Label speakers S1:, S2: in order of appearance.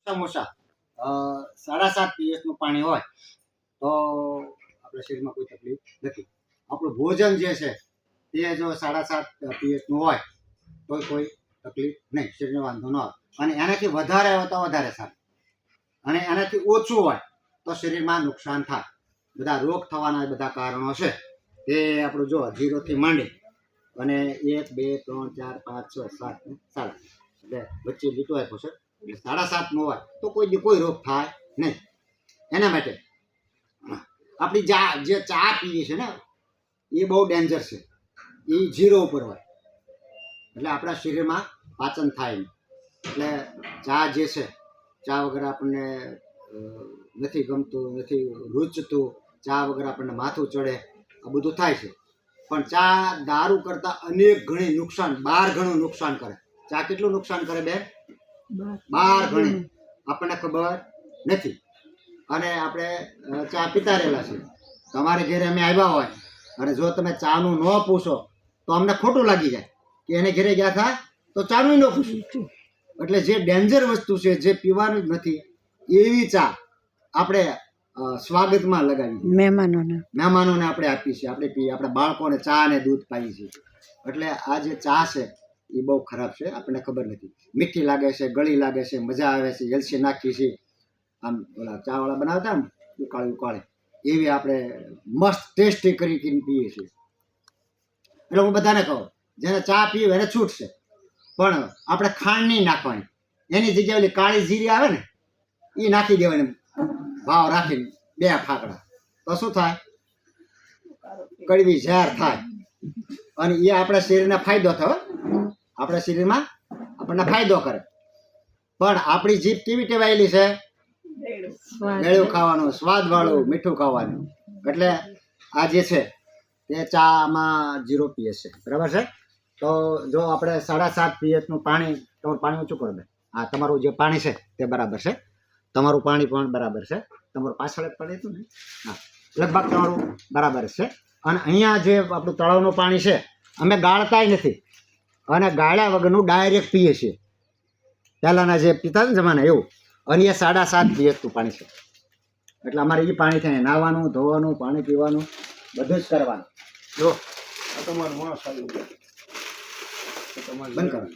S1: ઓછા 7.5 pH નું પાણી હોય તો આપણા શરીરમાં કોઈ તકલીફ નથી. આપણું ભોજન જે છે તે જો 7.5 pH નું હોય તો કોઈ તકલીફ નહીં, શરીરને વાંધો ન આવે. અને એનાથી વધારે હોય તો વધારે સારું, અને એનાથી ઓછું હોય તો શરીરમાં નુકસાન થાય. બધા રોગ થવાના બધા કારણો છે તે આપણું જો 0 થી માંડી અને 1 2 3 4 5 6 7 7 એટલે વચ્ચે લીટો આપ્યો છે એટલે 7.5 નો હોય તો કોઈ રોગ થાય નહીં. એના માટે આપણી જે ચા પીવી છે ને એ બહુ ડેન્જર છે. એ 0 ઉપર હોય એટલે આપણા શરીરમાં પાચન થાય નહીં. એટલે ચા જે છે, ચા વગર આપણને નથી ગમતું, નથી રૂચતું, ચા વગર આપણને માથું ચડે, આ બધું થાય છે. પણ ચા દારૂ કરતાં અનેક ગણી નુકસાન, 12 ગણું નુકસાન કરે. ચા કેટલું નુકસાન કરે બેન? 12 ગણી આપણને ખબર નથી. અને આપણે ચા પીતા રહેલા છે. તમારે ઘરે અમે આવ્યા હોય અને જો તમે ચાનું ન પૂછો તો અમને ખોટું લાગી જાય કે એને ઘરે ગયા હતા તો ચાનું ન પૂછ્યું. એટલે જે ડેન્જર વસ્તુ છે, જે પીવાનું જ નથી એવી ચા આપણે સ્વાગતમાં લગાવી મહેમાનોને આપણે આપીએ છીએ, આપણે પીએ, આપણા બાળકોને ચા અને દૂધ પાઈએ છીએ. એટલે આ જે ચા છે એ બહુ ખરાબ છે, આપણને ખબર નથી. મીઠી લાગે છે, ગળી લાગે છે, મજા આવે છે, એલચી નાખીએ છીએ. આમ ઓલા ચાવાળા બનાવતા ને ઉકાળે એવી આપણે મસ્ત ટેસ્ટી કરી પીએ છીએ. એટલે હું બધાને કહું, જેને ચા પીવે એને છૂટ છે, પણ આપણે ખાંડ નહીં નાખવાની. એની જગ્યાએ ઓલી કાળી જીરી આવે ને એ નાખી દેવાની, ભાવ રાખીને 2 ફાકડા, તો શું થાય? કડવી ઝેર થાય. અને એ આપણા શરીરને ફાયદો થયો, આપણા શરીરમાં આપણને ફાયદો કરે. પણ આપણી જીભ કેવી ટેવાયેલી છે? ગળ્યું ખાવાનું, સ્વાદવાળું, મીઠું ખાવાનું. એટલે આ જે છે તે ચામાં 0 pH છે, બરાબર છે. તો જો આપણે 7.5 pH નું પાણી, તમારું પાણી ઊંચું કરો બેન. હા, તમારું જે પાણી છે તે બરાબર છે, તમારું પાણી પણ બરાબર છે. તમારું પાછળ પાણી હતું ને, હા, લગભગ તમારું બરાબર છે. અને અહીંયા જે આપણું તળાવનું પાણી છે અમે ગાળતાય નથી, અને ગાળ્યા વગરનું ડાયરેક્ટ પીએ છીએ. પહેલાંના જે પીતા ને જમાના એવું. અને એ 7.5 pH નું પાણી છે. એટલે અમારે એ પાણી થાય નાહવાનું, ધોવાનું, પાણી પીવાનું, બધું જ કરવાનું. જો તમારું માણસ બંધ કરવાનું.